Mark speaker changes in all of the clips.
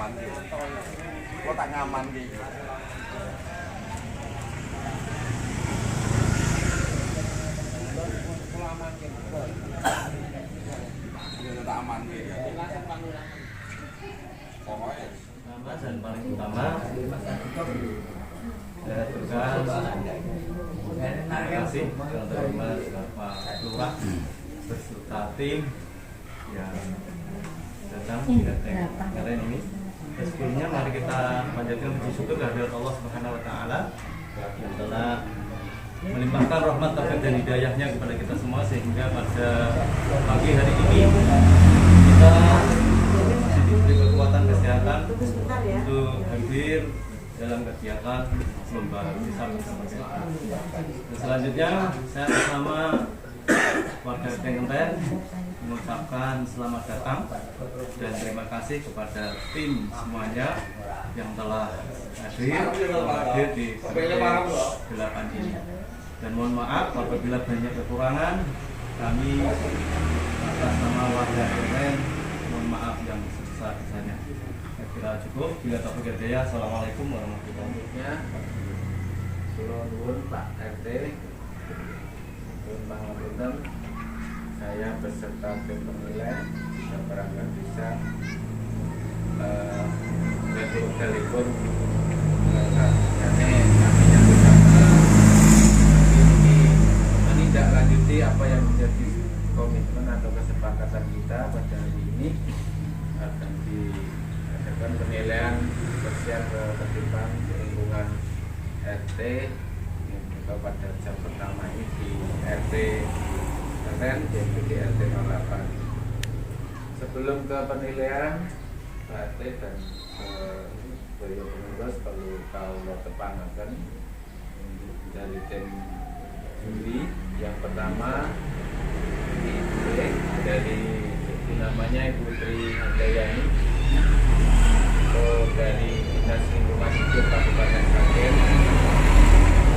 Speaker 1: aman. Kok tak nyaman gitu. Tak aman gitu. Pokoknya
Speaker 2: dan paling utama saya aturkan terima kasih yang terima Bapak Lurah beserta tim yang datang di kalian ini. Sebelumnya mari kita panjatkan puji syukur kehadirat Allah Subhanahu wa taala yang telah melimpahkan rahmat taufik dan hidayahnya kepada kita semua sehingga pada pagi hari ini kita masih diberi kekuatan kesehatan untuk hadir dalam kegiatan lomba hisab bersama kita. Selanjutnya saya bersama warga Tengenten mengucapkan selamat datang dan terima kasih kepada tim semuanya yang telah hadir di RT 8 ini. Dan mohon maaf apabila banyak kekurangan, kami atas nama warga Tengenten mohon maaf yang sebesar-besarnya. Saya kira cukup. Bila tak berjaya, assalamualaikum warahmatullahi wabarakatuh.
Speaker 3: Kula nuwun Pak RT, nuwun pangapunten, saya beserta tim penilai dan perangkat desa untuk telepon kami yang bersama ini menindaklanjuti apa yang menjadi komitmen atau kesepakatan kita pada hari ini akan diadakan penilaian kebersihan ketertiban lingkungan RT yang juga pada jam pertama ini di RT Tengenten yaitu di RT 08. Sebelum ke penilaian Pak RT dan beliau pengurus perlu tahu tepangaken dari tim juri. Yang pertama dari namanya Ibu Tri Handayani dari Dinas Lingkungan Hidup Kabupaten Sragen.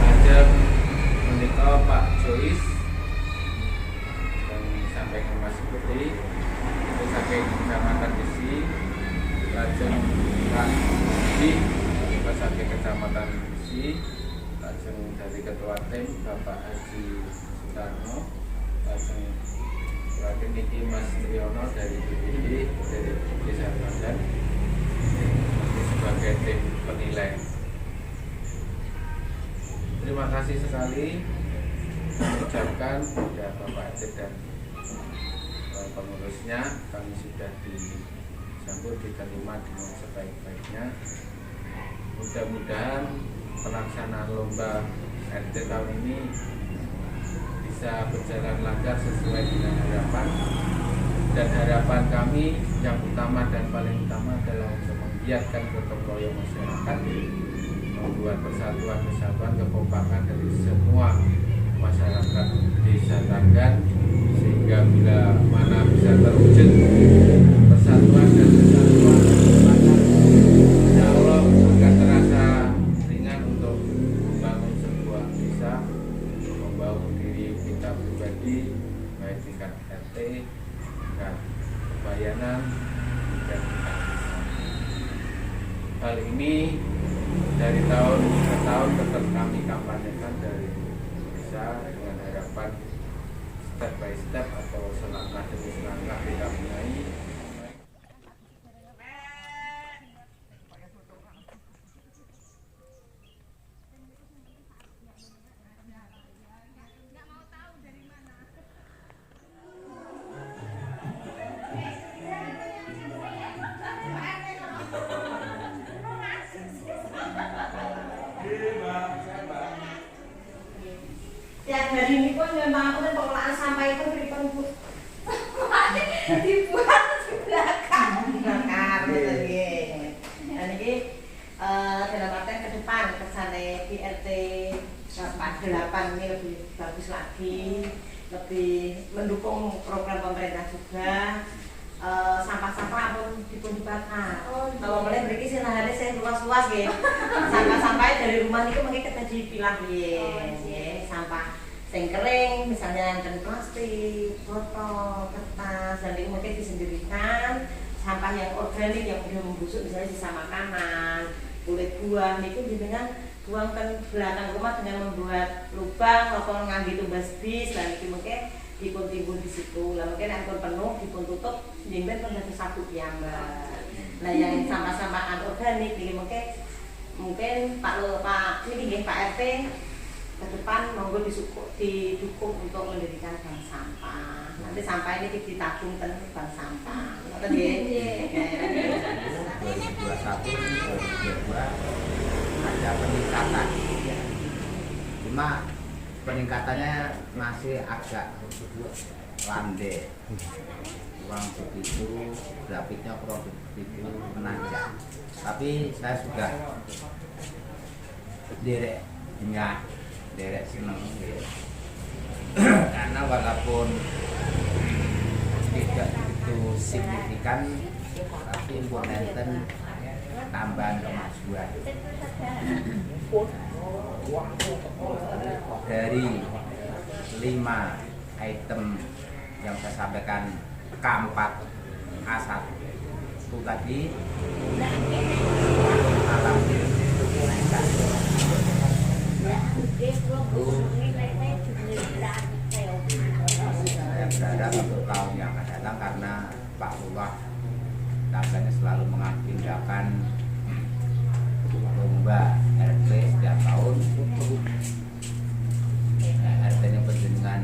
Speaker 3: Lajeng menika Pak Jois yang disampaikan Mas Putri itu saking Kecamatan Besi. Lajeng Pak Budi juga saking Kecamatan Besi. Lajeng dari Ketua Tim Bapak Haji Sutarno. Lajeng lajeng niki Mas Triyono dari BPD dari Desa Ramadan sebagai tim penilai. Terima kasih sekali ucapkan kepada Bapak RT dan pengurusnya. Kami sudah disambut, diterima dengan sebaik-baiknya. Mudah-mudahan pelaksanaan lomba RT tahun ini bisa berjalan lancar sesuai dengan harapan. Dan harapan kami yang utama dan paling utama adalah untuk menggiatkan gotong royong masyarakat, membuat persatuan kesatuan kekompakan dari semua masyarakat Desa Tanggan, sehingga bila mana bisa terwujud persatuan dan kesatuan kekompakan, insya Allah akan terasa ringan untuk membangun sebuah desa, membangun diri kita pribadi, baik tingkat RT, tingkat kebayanan, dan tingkat desa. Hal ini dari tahun ke tahun tetap kami kampanyekan dari desa dengan harapan step by step atau selangkah demi selangkah kita mulai.
Speaker 4: Tiap hari ini pun memang aku pengelolaan sampah itu berikan dibuat di belakang dan ini dalam artian ke depan kesannya di RT 8 ini lebih bagus lagi, lebih mendukung program pemerintah juga. Sampah-sampah pun dipun dibakar. Kalau mulai beri silahkan saya luas-luas ya. Sampah-sampahnya dari rumah itu mungkin kita dipilah ya. Sampah yang kering, misalnya dan plastik, botol, kertas, dan itu mungkin disendirikan. sampah yang organik yang udah membusuk, misalnya sisa makanan, kulit buah itu dengan buang ke belakang rumah dengan membuat lubang atau ngangge tumbas bis dan itu mungkin dipun di situ. Lah mungkin ampun penuh dipun tutup jengben pun satu satu piyambak. Nah yang sampah-sampah anorganik ini mungkin Pak ini nggih Pak RT ke depan monggo didukung untuk mendirikan bank sampah. Nanti sampah ini ditabung ke bank sampah. Ngoten nggih.
Speaker 5: 2021 ada peningkatan, cuma peningkatannya masih agak landai. Uang begitu, grafiknya produk itu menanjak. Tapi saya sudah derek seneng karena walaupun tidak begitu signifikan, tapi important tambahan kemajuan dari 5 item yang saya sampaikan K4 A1 itu tadi alhamdulillah saya berharap untuk tahun yang akan datang karena Pak Lurah tampaknya selalu mengagendakan lomba RT setiap tahun. RT yang berjenengan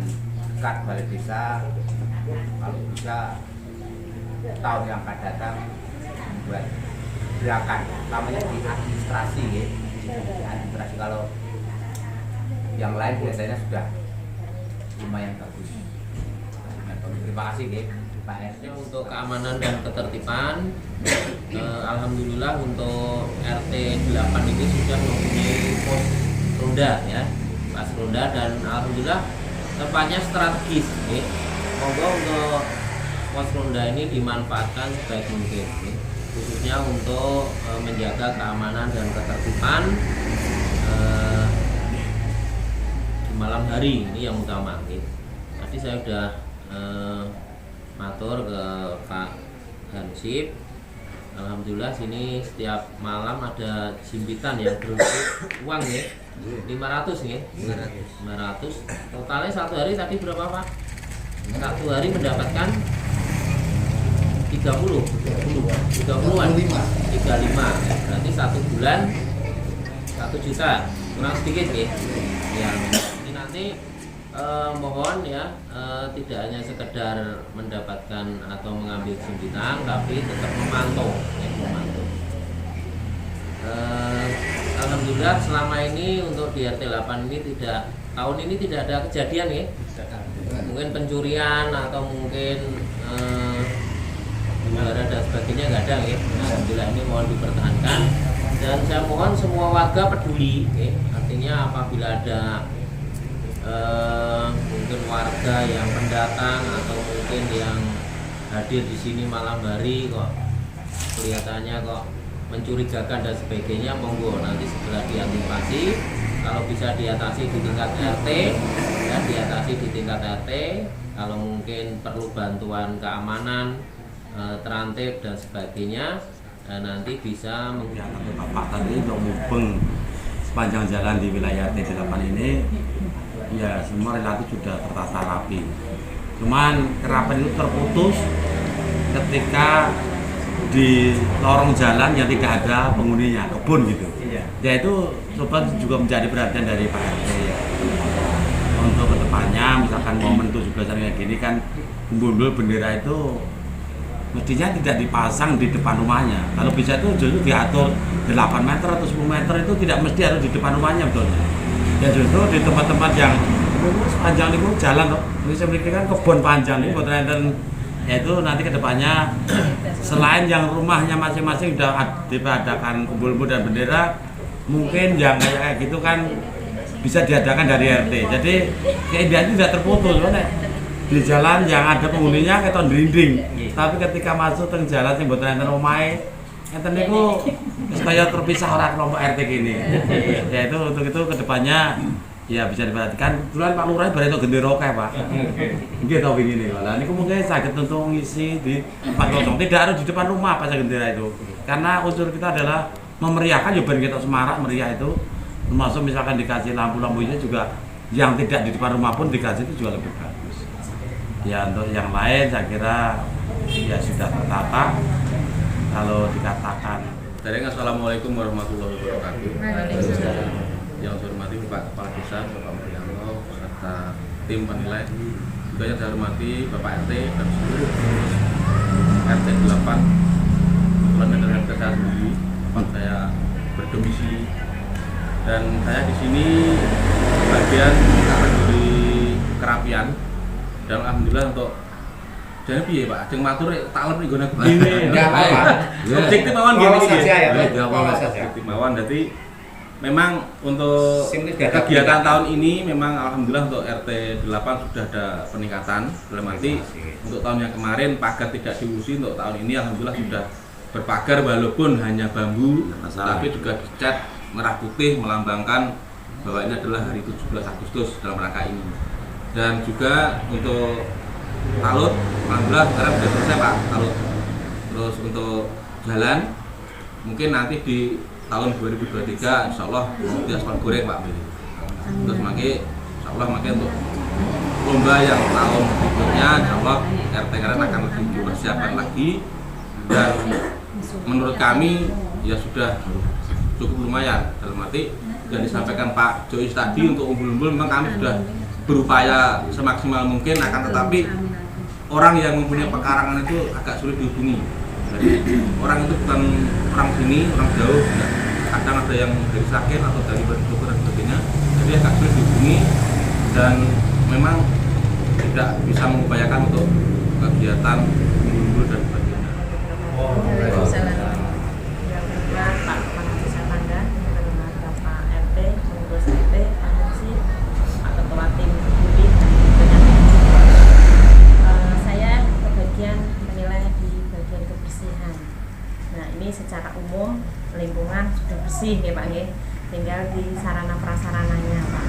Speaker 5: dekat balai desa, kalau bisa tahun yang akan datang membuat gerakan namanya di administrasi ya. Di administrasi kalau yang lain biasanya sudah lumayan bagus. Terima kasih ya Pak RT.
Speaker 6: Untuk keamanan dan ketertiban, alhamdulillah untuk RT 8 ini sudah mempunyai pos ronda ya, pas ronda, dan alhamdulillah tempatnya strategis. Monggo untuk pos ronda ini dimanfaatkan sebaik mungkin, khususnya untuk menjaga keamanan dan ketertiban di malam hari ini yang utama. Tadi saya sudah matur ke Pak Hansip, alhamdulillah sini setiap malam ada jimpitan yang berbentuk uang ya, 500 ya, 500. Totalnya satu hari tadi berapa Pak? Satu hari mendapatkan 30-an, 35 ya. Berarti satu bulan 1 juta, kurang sedikit ya. Ini nanti mohon ya, tidak hanya sekedar mendapatkan atau mengambil jimpitan, tapi tetap memantau ya, alhamdulillah selama ini untuk di RT 8 ini tahun ini tidak ada kejadian ya, mungkin pencurian atau mungkin penjara dan sebagainya nggak ada ya. Alhamdulillah ini mohon dipertahankan, dan saya mohon semua warga peduli ya. Artinya apabila ada mungkin warga yang pendatang atau mungkin yang hadir di sini malam hari kok kelihatannya kok mencurigakan dan sebagainya, monggo nanti segera diantisipasi. Kalau bisa diatasi di tingkat RT ya, diatasi di tingkat RT. Kalau mungkin perlu bantuan keamanan, terantip dan sebagainya, nanti bisa
Speaker 1: menggunakan Bapak tadi untuk mubeng sepanjang jalan di wilayah RT 8 ini. Ya semua relatif sudah tertata rapi. Cuman kerapian itu terputus ketika di lorong jalan yang tidak ada penghuninya, kebun gitu. Ya itu coba juga menjadi perhatian dari Pak RT ya. Untuk kedepannya, misalkan momen 17-an kayak gini kan, umbul-umbul bendera itu mestinya tidak dipasang di depan rumahnya. Kalau bisa itu justru diatur 8 meter atau 10 meter, itu tidak mesti harus di depan rumahnya betulnya. Ya justru di tempat-tempat yang sepanjang itu jalan, ini saya memiliki kan kebun panjang ini buat nonton, yaitu nanti kedepannya selain yang rumahnya masing-masing sudah diadakan umbul-umbul dan bendera, mungkin yang kayak gitu kan bisa diadakan dari RT. Jadi keindahan itu tidak terputus, di jalan yang ada penghuninya kita dinding, tapi ketika masuk ke jalan yang buat nonton omahe, enten niku supaya terpisah orang kelompok RT gini. Yaitu untuk itu kedepannya Ya bisa diperhatikan, kebetulan Pak Lurah bare itu gendera akeh, Pak. Nggih to wingi niku. Lah niku mungkin saged untuk ngisi di tempat kosong, tidak harus di depan rumah pasang gendera itu. Karena unsur kita adalah memeriahkan ya ben kita semarak meriah itu. Termasuk misalkan dikasih lampu-lampunya juga yang tidak di depan rumah pun dikasih itu juga lebih bagus. Ya untuk yang lain saya kira ya sudah tertata. Kalau dikatakan.
Speaker 6: Assalamualaikum warahmatullahi wabarakatuh. Yang saya hormati Bapak Kepala Desa, Bapak Mulyanto, serta tim penilai. Juga yang saya hormati Bapak RT dan seluruh RT 8. Kebetulan dengan RT saya sendiri, saya berdomisili dan saya di sini bagian kategori kerapian dan alhamdulillah untuk jadi piye Pak, ajeng matur tak lep nggon aku begini.
Speaker 5: Enggak apa-apa.
Speaker 6: Objektif mawon gini iki.
Speaker 5: Objektif
Speaker 6: mawon dadi memang untuk kegiatan tahun ini memang alhamdulillah untuk RT 8 sudah ada peningkatan. Dalam arti untuk tahun yang kemarin pagar tidak diusi, untuk tahun ini alhamdulillah sudah berpagar walaupun hanya bambu, tapi juga dicat merah putih melambangkan bahwa ini adalah hari 17 Agustus dalam rangka ini. Dan juga untuk talut, alhamdulillah sekarang sudah selesai Pak talut. Terus untuk jalan mungkin nanti di tahun 2023 insya Allah di aspal goreng Pak Bili. Terus insya Allah untuk lomba yang tahun berikutnya insya Allah RT Karen akan lebih dipersiapkan lagi. Dan menurut kami ya sudah cukup lumayan, dalam arti yang disampaikan Pak Jois tadi untuk umbul-umbul memang kami sudah berupaya semaksimal mungkin, akan tetapi orang yang mempunyai pekarangan itu agak sulit dihubungi. Jadi orang itu bukan orang sini, orang jauh, ya. Kadang ada yang dari sakit atau dari dokter dan sebagainya, jadi agak sulit dihubungi dan memang tidak bisa mengupayakan untuk kegiatan umbul dan sebagainya.
Speaker 4: Pak Kepala Desa Tangga, Bapak RT, pengurus RT, Pak Musi, Pak Ketua Tim Budi, dan saya kebagian menilai di bagian kebersihan. Nah ini secara umum lingkungan sudah bersih ya Pak ya, tinggal di sarana prasarananya Pak.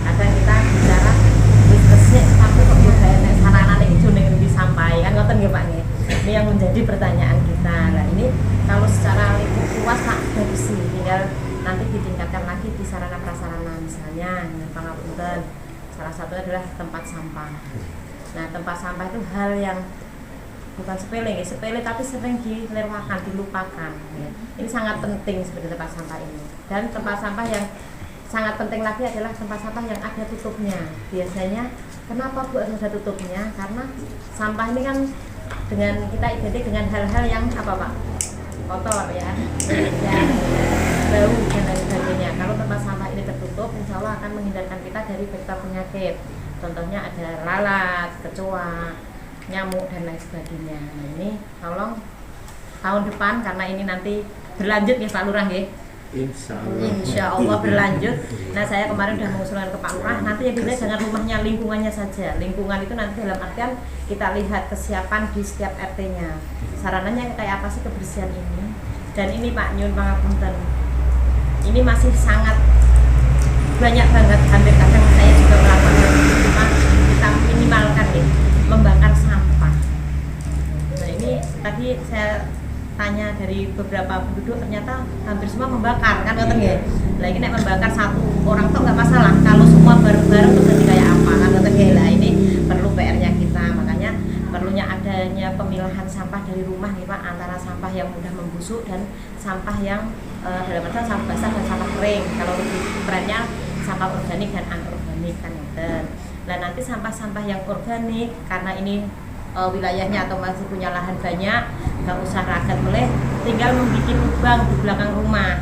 Speaker 4: Kadang kita bicara bersih tapi kok juga enak sarana itu yang disampaikan ngoten nggih Pak ya. Ini yang menjadi pertanyaan kita. Nah ini kalau secara lingkup luas Pak sudah bersih, tinggal nanti ditingkatkan lagi di sarana prasarana, misalnya pangapunten salah satu adalah tempat sampah. Nah tempat sampah itu hal yang bukan sepele, tapi sering dilewatkan, dilupakan. Ya. Ini sangat penting sebenarnya tempat sampah ini. Dan tempat sampah yang sangat penting lagi adalah tempat sampah yang ada tutupnya. Biasanya kenapa Bu harus ada tutupnya? Karena sampah ini kan dengan kita identik dengan hal-hal yang apa Pak? Kotor ya, yang bau dan lain sebagainya. Kalau tempat sampah ini tertutup, insya Allah akan menghindarkan kita dari vektor penyakit. Contohnya ada lalat, kecoa, nyamuk dan lain sebagainya. Nah ini tolong tahun depan karena ini nanti berlanjut ya Pak Lurah ya. Insya Allah berlanjut. Nah saya kemarin sudah mengusulkan ke Pak Lurah, nanti yang dilihat jangan rumahnya, lingkungannya saja. Lingkungan itu nanti dalam artian kita lihat kesiapan di setiap RT-nya. Sarananya kayak apa sih kebersihan ini? Dan ini Pak Nyun Pangapunten, ini masih sangat banyak banget, hampir kadang saya juga melakukan hal itu, cuma kita minimalkan ya, membakar sampah. Nah ini tadi saya tanya dari beberapa penduduk, ternyata hampir semua membakar kan ngoten nggih. Lah iki nek membakar satu orang tuh nggak masalah, kalau semua bareng-bareng tuh jadi kayak apa kan ngoten nggih. Lah ini perlu PR-nya kita, makanya perlunya adanya pemilahan sampah dari rumah nih Pak, antara sampah yang mudah membusuk dan sampah yang dalam artian sampah basah dan sampah kering. Kalau lebih trennya sampah organik dan anorganik kan ngoten. Nah nanti sampah-sampah yang organik karena ini wilayahnya atau masih punya lahan banyak, nggak usah ragat meleh, tinggal membuat lubang di belakang rumah.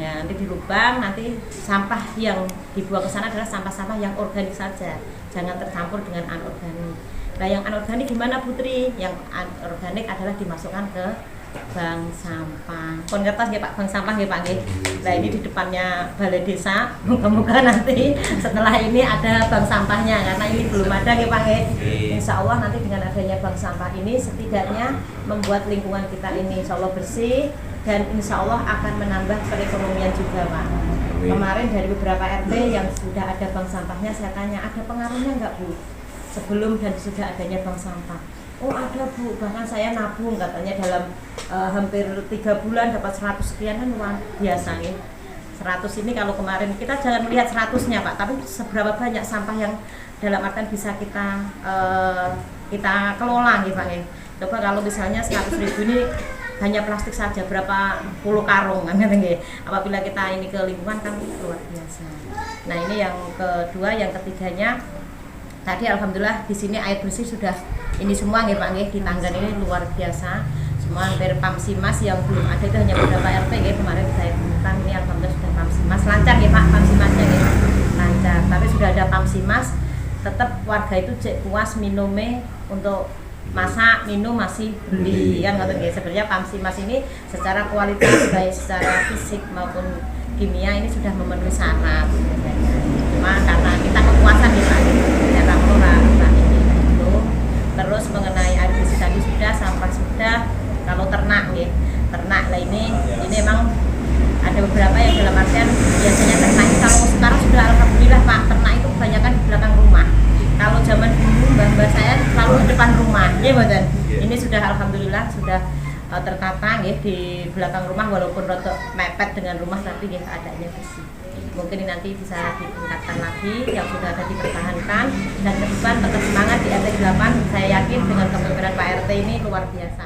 Speaker 4: Nah nanti di lubang, nanti sampah yang dibuang ke sana adalah sampah-sampah yang organik saja, jangan tercampur dengan anorganik. Nah yang anorganik gimana Putri? Yang anorganik adalah dimasukkan ke bank sampah. Kon kertas ya Pak, bank sampah ya Pak nggih. Nah ini di depannya balai desa. Moga-moga nanti setelah ini ada bank sampahnya karena ini belum ada ya Pak nggih. Insya Allah nanti dengan adanya bank sampah ini setidaknya membuat lingkungan kita ini insya Allah bersih, dan insya Allah akan menambah perekonomian juga Pak.
Speaker 1: Amin.
Speaker 4: Kemarin dari beberapa RT yang sudah ada bank sampahnya, saya tanya ada pengaruhnya nggak Bu? Sebelum dan sudah adanya bank sampah. Oh ada Bu, bahkan saya nabung katanya dalam hampir 3 bulan dapat 100 sekian kan luar biasa ya. 100 ini kalau kemarin kita jangan melihat 100-nya Pak, tapi seberapa banyak sampah yang dalam artian bisa kita kelola gitu Pak ya. Coba kalau misalnya 100.000 ini hanya plastik saja berapa puluh karung kan gitu. Apabila kita ini ke lingkungan kan luar biasa. Nah ini yang kedua, yang ketiganya tadi alhamdulillah di sini air bersih sudah ini semua nggih Pak nggih, di Tanggan ini luar biasa. Semua dari Pamsimas yang belum ada itu hanya beberapa RT nggih, kemarin saya temukan ini alhamdulillah sudah Pamsimas lancar nggih Pak, Pamsimasnya nggih lancar. Tapi sudah ada Pamsimas, tetap warga itu cek puas minumnya untuk masak, minum masih beli kan ngoten nggih. Sebenarnya Pamsimas ini secara kualitas baik secara fisik maupun kimia ini sudah memenuhi syarat. Cuma karena kita kepuasan di Pak cara mengelola ini itu. Terus mengenai air bersih tadi sudah, sampah sudah. Kalau ternak nih, ternak lah ini memang ada beberapa yang dalam artian biasanya ternak. Kalau sekarang sudah alhamdulillah Pak, ternak itu kebanyakan di belakang rumah. Kalau zaman dulu mbah-mbah saya selalu di depan rumah, ya betul. Ini sudah alhamdulillah sudah tertata ya di belakang rumah, walaupun rotok mepet dengan rumah tapi ya adanya bersih. Mungkin ini nanti bisa ditingkatkan lagi, yang sudah ada dipertahankan, dan ke depan tetap semangat di RT 8. Saya yakin dengan kepemimpinan Pak RT ini luar biasa.